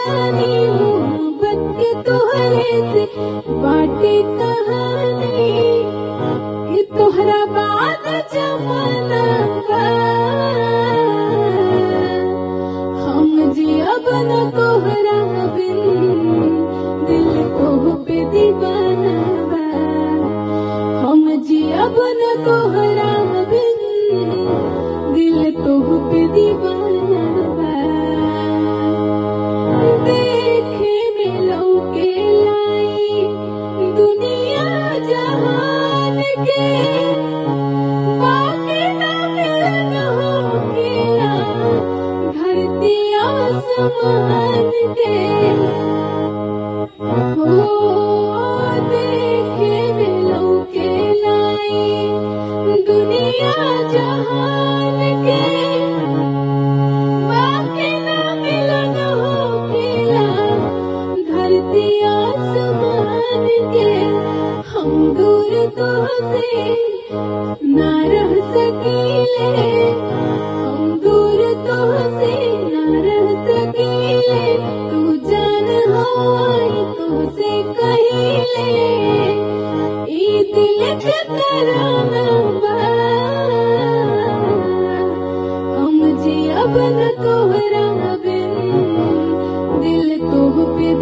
जानी मोहब्बत के तोहरे से बाटे कहानी ये तोहरा बात जमाना बा हम जियब न तोहरा बिन दिल तोह पे दीवाना बा हम जियब न तोहरा बिन दिल तोह पे दीवाना बा देखे में लौके लाई दुनिया जहान के बाकी ना मिलन होकेला धरती आसमान के हो देखे में लौके लाई दुनिया जहान के बाकी ना मिलन होकेला धरती आसमान के हम दूर तो से ना रह सकीले हम दूर तो से ना रह सकीले तू जान होई तुझसे कहिले ई दिल के तराना बा हम जियब न तोहरा बिन दिल तोह पे